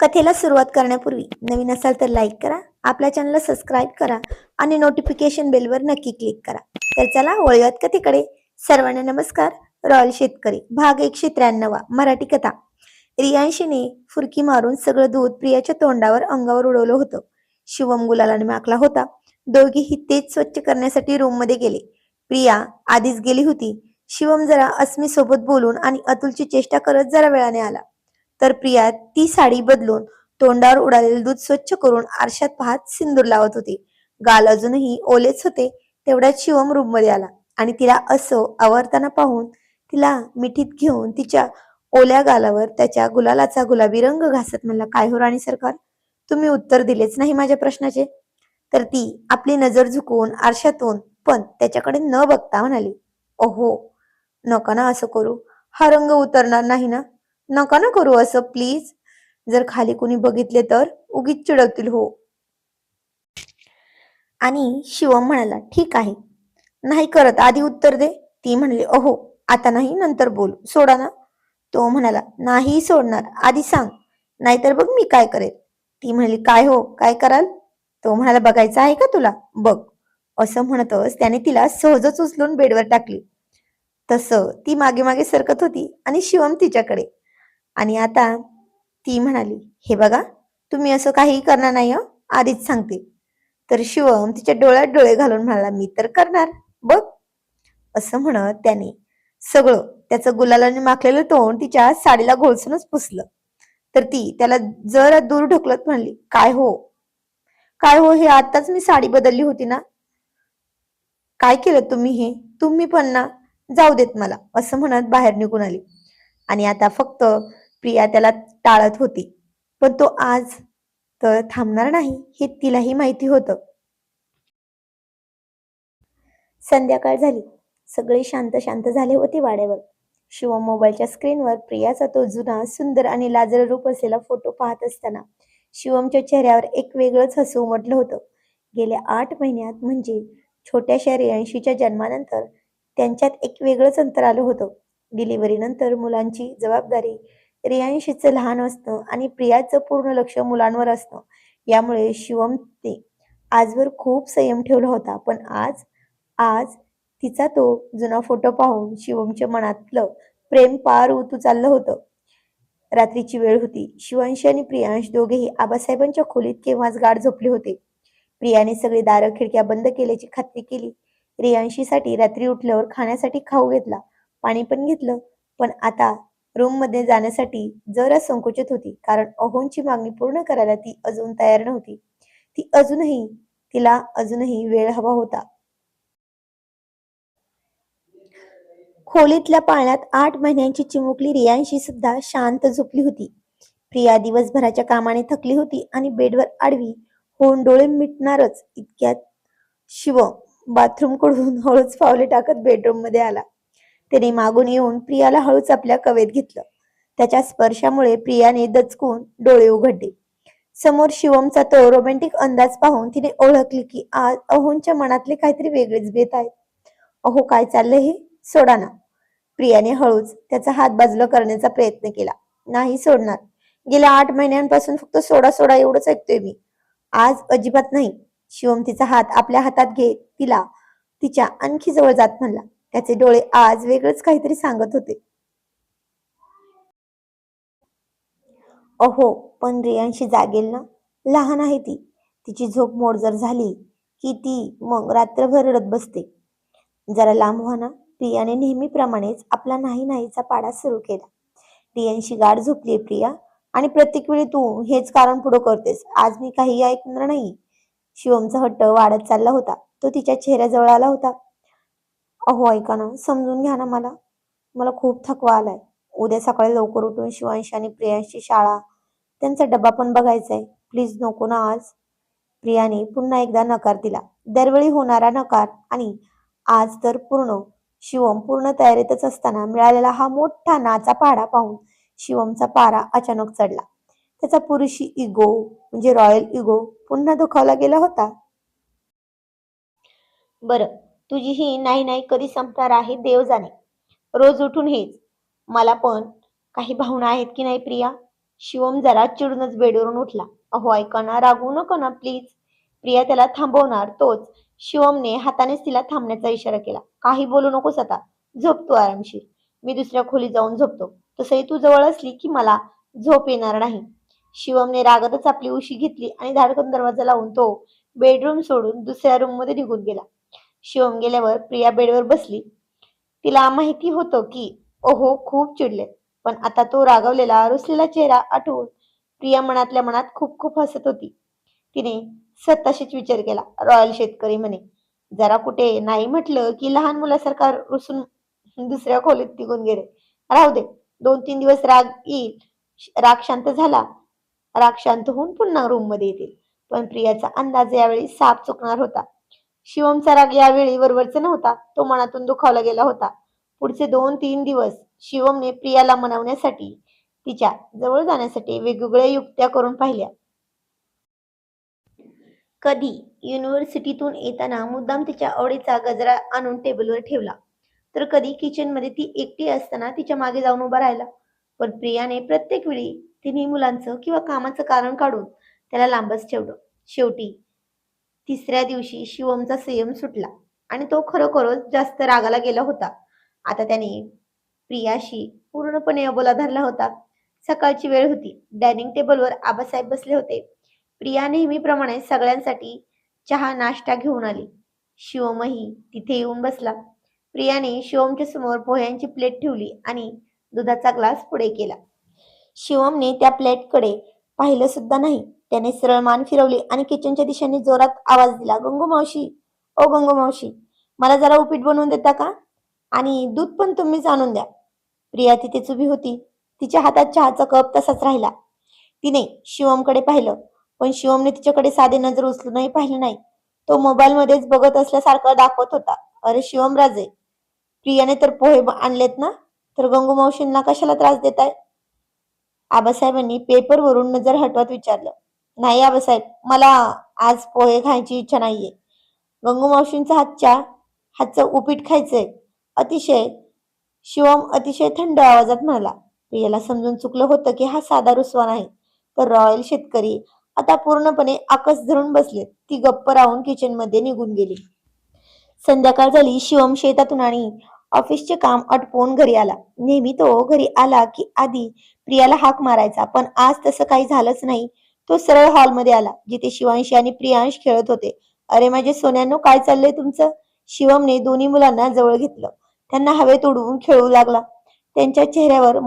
कथेला सुरुवात करण्यापूर्वी नवीन असाल तर लाईक करा, आपल्या चॅनलला सबस्क्राईब करा आणि नोटिफिकेशन बेलवर नक्की क्लिक करा. तर चला वळूयात कथेकडे. सर्वांना नमस्कार. रॉयल शेतकरी भाग 193 मराठी कथा. रियांशीने फुरकी मारून सगळं दूध प्रियाच्या तोंडावर अंगावर उडवलं होतं. शिवम गुलालाने माकला होता. दोघेही तेच स्वच्छ करण्यासाठी रूम मध्ये गेले. प्रिया आधीच गेली होती. शिवम जरा अस्मी सोबत बोलून आणि अतुलची चेष्टा करत जरा वेळाने आला. तर प्रिया ती साडी बदलून तोंडावर उडालेले दूध स्वच्छ करून आरशात पाहत सिंदूर लावत होती. गाल अजूनही ओलेच होते. तेवढ्यात शिवम रूम मध्ये आला आणि तिला असं आवरताना पाहून तिला मिठीत घेऊन तिच्या ओल्या गालावर त्याच्या गुलालाचा गुलाबी रंग घासत म्हणला, काय हो राणी सरकार, तुम्ही उत्तर दिलेच नाही माझ्या प्रश्नाचे. तर ती आपली नजर झुकवून आरशातून पण त्याच्याकडे न बघता म्हणाली, ओहो, नका ना असं करू, हा रंग उतरणार नाही ना, नका ना करू असं प्लीज, जर खाली कुणी बघितले तर उगीच चिडवतील हो. आणि शिवम म्हणाला, ठीक आहे, नाही करत, आधी उत्तर दे. ती म्हणली, ओहो, आता नाही, नंतर बोल, सोडा ना. तो म्हणाला, नाही सोडणार, आधी सांग, नाहीतर बघ मी काय करेल. ती म्हणली, काय हो, काय कराल. तो म्हणाला, बघायचं आहे का तुला, बघ. असं म्हणतच त्याने तिला सहजच उचलून बेडवर टाकली. तसं ती मागे मागे सरकत होती आणि शिवम तिच्याकडे. आणि आता ती म्हणाली, हे बघा, तुम्ही असं काही करणार नाही हं, आधीच सांगते. तर शिवम तिच्या डोळ्यात डोळे घालून म्हणाला, मी तर करणार, बघ. असं म्हणत त्याने सगळं त्याचं गुलालाने माखलेलं तोंड तिच्या साडीला घोळसूनच पुसलं. तर ती त्याला जरा दूर ढकलत म्हणली, काय हो, काय हो, हे आताच मी साडी बदलली होती ना, काय केलं तुम्ही हे, तुम्ही पण ना, जाऊ देत मला. असं म्हणत बाहेर निघून आली. आणि आता फक्त प्रिया त्याला टाळत होती, पण तो आज तर थांबणार नाही हे तिलाही माहिती होतं. संध्याकाळ झाली. सगळे शांत शांत झाले होते वाड्यावर. शिवम मोबाईलच्या स्क्रीनवर प्रियाचा तो जुना सुंदर आणि लाजरं रूप असलेला फोटो पाहत असताना शिवमच्या चेहऱ्यावर एक वेगळंच हसू उमटलं होतं. गेल्या 8 महिन्यात म्हणजे छोट्याशा रेयांशीच्या जन्मानंतर त्यांच्यात एक वेगळंच अंतर आलं होतं. डिलिव्हरी नंतर मुलांची जबाबदारी, रेयांशीचं लहान असणं आणि प्रियाचं पूर्ण लक्ष मुलांवर असणं यामुळे शिवमने आजवर खूप संयम ठेवला होता. पण आज आज तिचा तो जुना फोटो पाहून शिवमच्या मनातलं प्रेम पार उतू चाललं होतं. रात्रीची वेळ होती. शिवांश आणि प्रियांश दोघेही आबासाहेबांच्या खोलीत केव्हाच गाढ झोपले होते. प्रियाने सगळी दारं खिडक्या बंद केल्याची खात्री केली. रियांशीसाठी रात्री उठल्यावर खाण्यासाठी खाऊ घेतला, पाणी पण घेतलं. पण आता रूम मध्ये जाण्यासाठी जरा संकोचित होती, कारण अहोंची मागणी पूर्ण करायला ती अजून तयार नव्हती. तिला अजूनही वेळ हवा होता. खोलीतल्या पाळण्यात 8 महिन्यांची चिमुकली रियांशी सुद्धा शांत झोपली होती. प्रिया दिवसभराच्या कामाने थकली होती आणि बेडवर आडवी होऊन डोळे मिटणारच इतक्यात शिवम बाथरूम कडून हळूच पावले टाकत बेडरूम मध्ये आला. त्याने मागून येऊन प्रियाला हळूच आपल्या कवेत घेतलं. त्याच्या स्पर्शामुळे प्रियाने दचकून डोळे उघडले. समोर शिवमचा तो रोमॅन्टिक अंदाज पाहून तिने ओळखली की आज अहोंच्या मनातले काहीतरी वेगळेच बेत आहेत. अहो, काय चाललंय हे, सोडा ना. प्रियाने हळूच त्याचा हात बाजूला करण्याचा प्रयत्न केला. नाही सोडणार. गेल्या 8 महिन्यांपासून फक्त सोडा सोडा एवढंच ऐकतोय मी. आज अजिबात नाही. शिवम तिचा हात आपल्या हातात घेत तिला तिच्या आणखी जवळ जात म्हणला. त्याचे डोळे आज वेगळंच काहीतरी सांगत होते. अहो, पण रियांशी जागेल ना, लहान आहे ती. तिची झोप मोड जर झाली की ती मग रात्रभर रडत बसते. जरा लांब व्हा ना. प्रियाने नेहमीप्रमाणेच आपला नाही नाहीचा पाडा सुरू केला. रियांशी गाढ झोपलीये प्रिया, आणि प्रत्येक वेळी तू हेच कारण पुढं करतेस. आज मी काही ऐकणार नाही. शिवमचा हट्ट वाढत चालला होता. तो तिच्या चेहऱ्याजवळ आला होता. अहो ऐका ना, समजून घ्या ना मला. मला खूप थकवा आलाय. उद्या सकाळी लवकर उठून शिवांश आणि प्रियांशी शाळा, त्यांचा डबा पण बघायचाय. प्लीज नको ना आज. प्रियाने पुन्हा एकदा नकार दिला. दरवेळी होणारा नकार, आणि आज तर शिवम पूर्ण तयारीतच असताना मिळालेला हा मोठा नाचा पाडा पाहून शिवमचा पारा अचानक चढला. त्याचा पुरुषी इगो म्हणजे रॉयल इगो पुन्हा दुखावला गेला होता. बरं, तुझी ही नाही नाही कधी संपणार आहे देव जाणे. रोज उठून हेच. मला पण काही भावना आहेत की नाही प्रिया. शिवम जरा चिडूनच बेडवरून उठला. अहो ऐका ना, रागवू नको ना प्लीज. प्रिया त्याला थांबवणार तोच शिवमने हातानेच तिला थांबण्याचा इशारा केला. काही बोलू नकोस आता. झोप तू आरामशीर. मी दुसऱ्या खोलीत जाऊन झोपतो. तसंही तू जवळ असली की मला झोप येणार नाही. शिवमने रागातच आपली उशी घेतली आणि धाडकन दरवाजा लावून तो बेडरूम सोडून दुसऱ्या रूम मध्ये निघून गेला. शिवम गेल्यावर प्रिया बेडवर बसली. तिला माहिती होतं की ओहो खूप चिडले, पण आता तो रागावलेला रुसलेला चेहरा आठवून प्रिया मनातल्या मनात खूप खूप हसत होती. तिने स्वतःशीच विचार केला, रॉयल शेतकरी म्हणे, जरा कुठे नाही म्हटलं की लहान मुलासारखा रुसून दुसऱ्या खोलीत निघून गेले. राहू दे, 2-3 दिवस राग येईल. राग शांत झाला, राग शांत होऊन पुन्हा रूम मध्ये येतील. पण प्रियाचा अंदाज यावेळी साफ चुकणार होता. शिवमचा राग यावेळी वरवरचा नव्हता, तो मनातून दुखावला गेला होता. पुढचे 2-3 दिवस शिवमने प्रियाला मनवण्यासाठी, तिच्या जवळ जाण्यासाठी वेगवेगळ्या युक्त्या करून पाहिल्या. कधी युनिव्हर्सिटीतून येताना मुद्दाम तिच्या आवडीचा गजरा आणून टेबलवर ठेवला, तर कधी किचनमध्ये ती एकटी असताना तिच्या मागे जाऊन उभा राहिला. पण प्रियाने प्रत्येक वेळी तिन्ही मुलांचं किंवा कामाचं कारण काढून त्याला लांबच ठेवलं. शेवटी तिसऱ्या दिवशी शिवमचा संयम सुटला आणि तो खरोखरच जास्त रागाला गेला होता. आता त्याने प्रियाशी पूर्णपणे अबोला धरला होता. सकाळची वेळ होती. डायनिंग टेबलवर आबासाहेब बसले होते. प्रिया नेहमीप्रमाणे सगळ्यांसाठी चहा नाश्ता घेऊन आली. शिवमही तिथे येऊन बसला. प्रियाने शिवमच्या समोर पोह्यांची प्लेट ठेवली आणि दुधाचा ग्लास पुढे केला. शिवमने त्या प्लेटकडे पाहिलं सुद्धा नाही. त्याने सरळ मान फिरवली आणि किचनच्या दिशेने जोरात आवाज दिला, गंगू मावशी, ओ गंगू मावशी, मला जरा उपीट बनवून देता का? आणि दूध पण तुम्हीच आणून द्या. प्रिया तिथेच उभी होती. तिच्या हातात चहाचा कप तसाच राहिला. तिने शिवमकडे पाहिलं, पण शिवमने तिच्याकडे साधे नजर उचलूनही पाहिलं नाही. तो मोबाईल मध्येच बघत असल्यासारखा दाखवत होता. अरे शिवम राजे, प्रियाने तर पोहे आणलेत ना, तर गंगू मावशींना कशाला त्रास देताय? आबासाहेबांनी पेपरवरून नजर हटवत विचारलं. नाही आबासाहेब, मला आज पोहे खायची इच्छा नाहीये. गंगू मावशींचा हातचं उपीट खायचंय. अतिशय शिवम अतिशय थंड आवाजात म्हणाला. प्रियाला समजून चुकलं होतं की हा साधा रुसवा नाही, तर रॉयल शेतकरी. आता पूर्णपणे आकस धरून बसले. ती गप्प राहून किचन मध्ये निघून गेली. संध्याकाळ झाली. शिवम शेतातून आणि ऑफिसचे काम आटोपून घरी आला. नेहमी तो घरी आला की आधी प्रियाला हाक मारायचा, पण आज तसं काही झालंच नाही. तो सरळ हॉलमध्ये आला, जिथे शिवांशी आणि प्रियांश खेळत होते. अरे माझे सोन्यानो, काय चाललंय तुमचं? शिवमने दोन्ही मुलांना जवळ घेतलं. त्यांना हवेत उडवून खेळू लागला. त्याच्या चेहऱ्यावर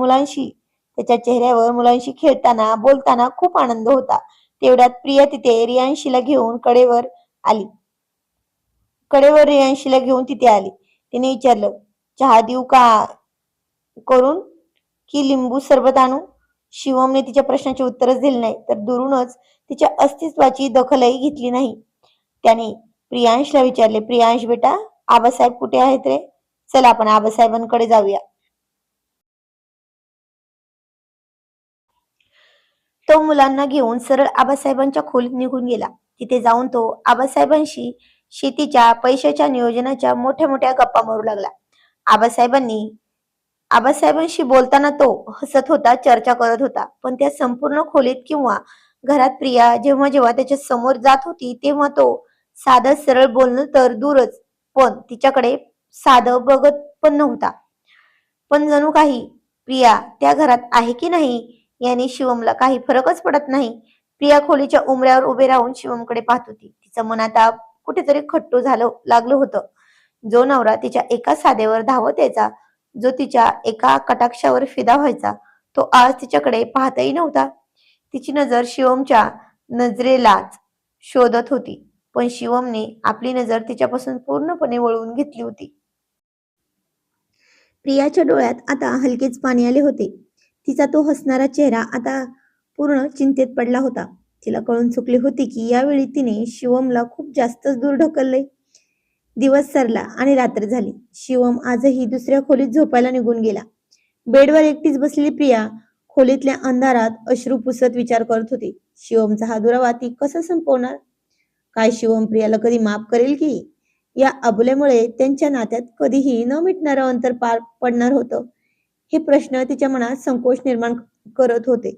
मुलांशी खेळताना बोलताना खूप आनंद होता. तेवढ्यात प्रिया तिथे रियांशीला घेऊन आली कडेवर रियांशीला घेऊन तिथे आली. तिने विचारलं, चहा देऊ का करून की लिंबू सरबत आणू? शिवमने तिच्या प्रश्नाचे उत्तरच दिले नाही, तर दुरूनच तिच्या अस्तित्वाची दखलही घेतली नाही. त्याने प्रियांशला विचारले, प्रियांश बेटा, आबासाहेब कुठे आहेत रे? चला आपण आबासाहेबांकडे जाऊया. तो मुलांना घेऊन सरळ आबासाहेबांच्या खोलीत निघून गेला. तिथे जाऊन तो आबासाहेबांशी शेतीच्या पैशाच्या नियोजनाच्या मोठ्या मोठ्या गप्पा मारू लागला. आबासाहेबांनी आबासाहेबांशी बोलताना तो हसत होता, चर्चा करत होता. पण त्या संपूर्ण खोलीत किंवा घरात प्रिया जेव्हा जेव्हा त्याच्या समोर जात होती, तेव्हा तो साधं सरळ बोलणं तर दूरच, पण तिच्याकडे साधं बघत पण नव्हता. पण जणू काही प्रिया त्या घरात आहे की नाही याने शिवमला काही फरकच पडत नाही. प्रिया खोलीच्या उमऱ्यावर उभे राहून शिवमकडे पाहत होती. तिचं मन आता कुठेतरी खट्टू झालं लागलं होतं. जो नवरा तिच्या एका साध्यावर धावत यायचा, जो तिच्या एका कटाक्षावर फिदा व्हायचा, तो आज तिच्याकडे पाहतही नव्हता. तिची नजर शिवमच्या नजरेलाच शोधत होती, पण शिवमने आपली नजर तिच्यापासून पूर्णपणे वळवून घेतली होती. प्रियाच्या डोळ्यात आता हलकेच पाणी आले होते. तिचा तो हसणारा चेहरा आता पूर्ण चिंतेत पडला होता. तिला कळून चुकले होते की यावेळी तिने शिवमला खूप जास्तच दूर ढकलले. दिवस सरला आणि रात्र झाली. शिवम आजही दुसऱ्या खोलीत झोपायला निघून गेला. बेडवर एकटीच बसलेली प्रिया खोलीतल्या अंधारात अश्रू पुसत विचार करत होती. शिवमचा हा दुरावा ती कसा संपवणार? काय शिवम प्रियाला कधी माफ करेल की या अबोल्यामुळे त्यांच्या नात्यात कधीही न मिटणारं अंतर पार पडणार होतं? हे प्रश्न तिच्या मनात संकोच निर्माण करत होते.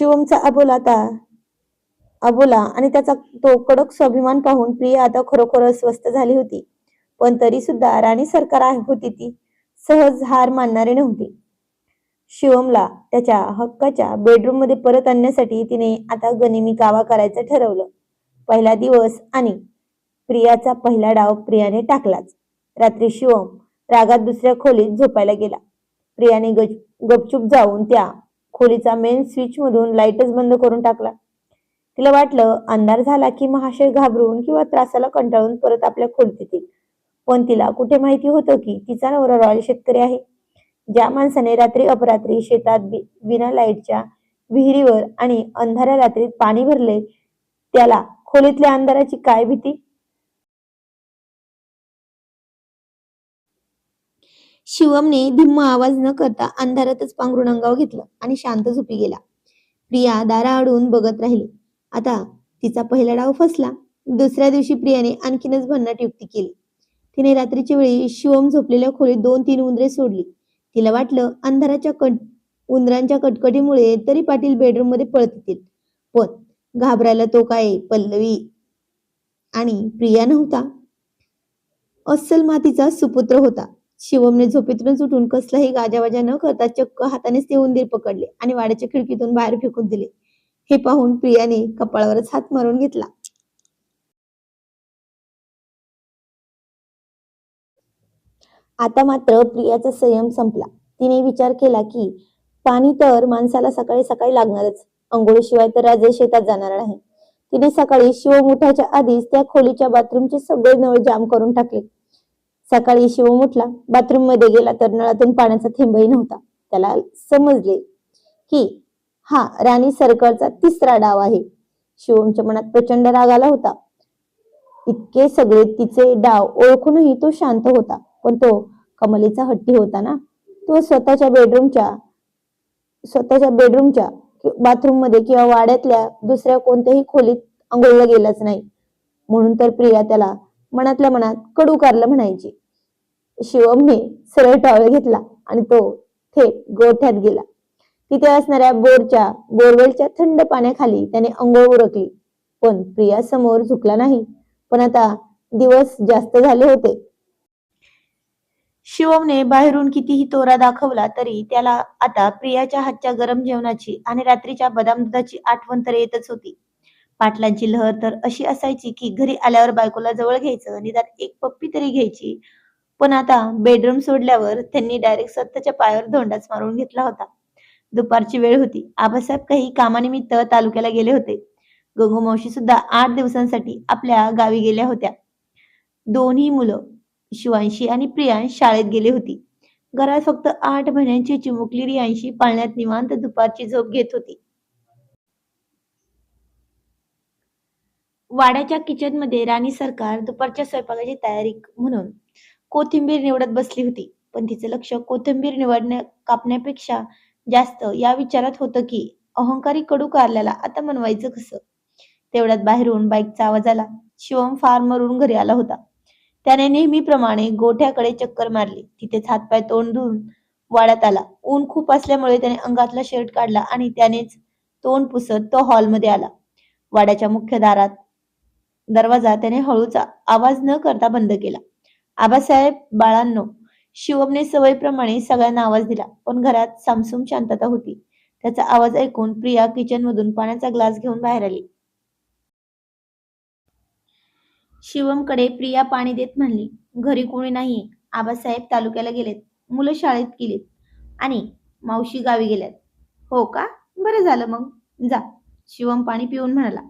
शिवमचा अबोला आणि त्याचा तो कडक स्वाभिमान पाहून प्रिया आता खरोखर अस्वस्थ झाली होती. पण तरी सुद्धा राणी सरकार होती ती सहज हार मानणारी नव्हती. शिवमला त्याच्या हक्काच्या बेडरूम मध्ये परत आणण्यासाठी तिने आता गनिमी कावा करायचं ठरवलं. पहिला दिवस आणि प्रियाचा पहिला डाव प्रियाने टाकलाच. रात्री शिवम रागात दुसऱ्या खोलीत झोपायला गेला. प्रियाने गपचूप जाऊन त्या खोलीचा मेन स्विच मधून लाईटच बंद करून टाकला. तिला वाटलं अंधार झाला की महाशय घाबरून किंवा त्रासाला कंटाळून परत आपल्या खोलीत येतील. पण तिला कुठे माहिती होतं की तिचा नवरा रॉयल शेतकरी आहे. ज्या माणसाने रात्री अपरात्री शेतात विना लाईटच्या विहिरीवर आणि अंधाऱ्या रात्रीत पाणी भरले, त्याला खोलीतल्या अंधाराची काय भीती? शिवमने धिम्म आवाज न करता अंधारातच पांघरून अंगावर घेतलं आणि शांत झोपी गेला. प्रिया दाराआडून बघत राहिली. आता तिचा पहिला डाव फसला. दुसऱ्या दिवशी प्रियाने आणखीनच भन्नाट युक्ती केली. तिने रात्रीच्या वेळी शिवम झोपलेल्या खोलीत 2-3 उंदरे सोडली. तिला वाटलं उंदरांच्या कटकटीमुळे तरी पाटील बेडरूम मध्ये पळत येतील. पण घाबरायला तो काय पल्लवी आणि प्रिया नव्हता, अस्सल मातीचा सुपुत्र होता. शिवमने झोपेतूनच उठून कसलाही गाजावाजा न करता चक्क हातानेच ते उंदीर पकडले आणि वाड्याच्या खिडकीतून बाहेर फेकून दिले. हे पाहून प्रियाने कपाळावरच हात मारून घेतला. आता मात्र प्रियाचा संयम संपला. तिने विचार केला की पाणी तर माणसाला सकाळी सकाळी लागणारच, अंघोळीशिवाय तर राजे शेतात जाणार नाही. तिने सकाळी शिवम उठायच्या आधीच त्या खोलीच्या बाथरूमचे सगळे नळ जाम करून टाकले. सकाळी शिवम उठला, बाथरूम मध्ये गेला तर नळातून पाण्याचा थेंबही नव्हता. त्याला समजले की हा राणी सरकारचा तिसरा डाव आहे. शिवमच्या मनात प्रचंड राग आला होता. इतके सगळे तिचे डाव ओळखूनही तो शांत होता. पण तो कमलीचा हट्टी होता ना. तो स्वतःच्या बेडरूमच्या बाथरूम मध्ये किंवा वाड्यातल्या दुसऱ्या कोणत्याही खोलीत अंघोळीला गेलाच नाही. म्हणून तर प्रिया त्याला मनातल्या मनात कडू कारलं म्हणायची. शिवमने सरळ टॉवेल घेतला आणि तो थेट गोठ्यात गेला. तिथे असणाऱ्या बोरवेलच्या थंड पाण्याखाली त्याने अंघोळ उरकली. पण प्रिया समोर झुकला नाही. पण आता दिवस जास्त झाले होते. शिवमने बाहेरून कितीही तोरा दाखवला तरी त्याला आता प्रियाच्या हातच्या गरम जेवणाची आणि रात्रीच्या बदाम दुधाची आठवण तर येतच होती. पाटलांची लहर तर अशी असायची की घरी आल्यावर बायकोला जवळ घ्यायचं, निदान एक पप्पी तरी घ्यायची. पण आता बेडरूम सोडल्यावर त्यांनी डायरेक्ट स्वतःच्या पायावर धोंडाच मारून घेतला होता. दुपारची वेळ होती. आबासाहेब काही कामानिमित्त तालुक्याला गेले होते. गंगू मावशी सुद्धा 8 दिवसांसाठी आपल्या गावी गेल्या होत्या. दोन्ही मुलं शिवांशी आणि प्रियांश शाळेत गेली होती. घरात फक्त 8 महिन्यांची चिमुकली रियांशी पाळण्यात निवांत दुपारची झोप घेत होती. वाड्याच्या किचन मध्ये राणी सरकार दुपारच्या स्वयंपाकाची तयारी म्हणून कोथिंबीर निवडत बसली होती. पण तिचं लक्ष कोथिंबीर कापण्यापेक्षा जास्त या विचारात होतं की अहंकारी कडू कारल्याला आता मनवायचं कसं. तेवढ्यात बाहेरून बाईकचा आवाज आला. शिवम फार्मवरून घरी आला होता. त्याने नेहमीप्रमाणे गोठ्याकडे चक्कर मारली. तिथेच हातपाय तोंड धुवून वाड्यात आला. ऊन खूप असल्यामुळे त्याने अंगातला शर्ट काढला आणि त्यानेच तोंड पुसत तो हॉलमध्ये आला. वाड्याच्या मुख्य दरवाजा त्याने हळूच आवाज न करता बंद केला. आबासाहेब, बाळांनो. शिवमने सवयीप्रमाणे सगळ्यांना आवाज दिला. पण घरात सामसूम शांतता होती. त्याचा आवाज ऐकून प्रिया किचन मधून पाण्याचा ग्लास घेऊन बाहेर आली. शिवमकडे प्रिया पाणी देत म्हणली, घरी कोणी नाहीये. आबासाहेब तालुक्याला गेलेत, मुलं शाळेत गेलीत आणि मावशी गावी गेल्यात. हो का, बरं झालं मग, जा. शिवम पाणी पिऊन म्हणाला.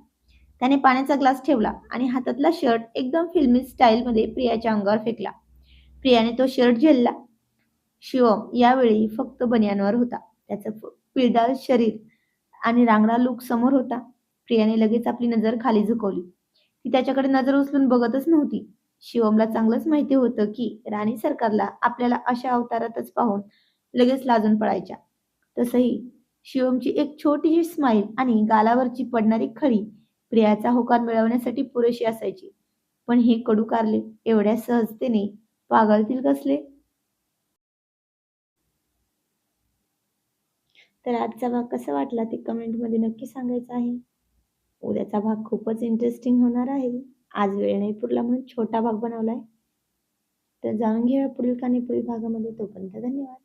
त्याने पाण्याचा ग्लास ठेवला आणि हातातला शर्ट एकदम फिल्मी स्टाईल मध्ये प्रियाच्या अंगावर फेकला. प्रियाने तो शर्ट झेलला. शिवम यावेळी फक्त बनियानवर होता. त्याचं पिळदार शरीर आणि रांगडा लूक समोर होता. प्रियाने लगेच आपली नजर खाली झुकवली. ती त्याच्याकडे नजर उचलून बघतच नव्हती. शिवमला चांगलंच माहिती होतं की राणी सरकारला आपल्याला अशा अवतारातच पाहून लगेच लाजून पळायच्या. तसही शिवमची एक छोटीशी स्माईल आणि गालावरची पडणारी खळी प्रियाचा होकार मिळवण्यासाठी पुरेशी असायची. पण हे कडू कारले एवढ्या सहजतेने पागळतील कसले? तर आजचा भाग कसा वाटला ते कमेंटमध्ये नक्की सांगायचं आहे. उद्याचा भाग खूपच इंटरेस्टिंग होणार आहे. आज वेळ नाही पुरला म्हणून छोटा भाग बनवलाय. तर जाणून घेऊया पुढील कहाणी पुढील भागामध्ये. तोपर्यंत धन्यवाद.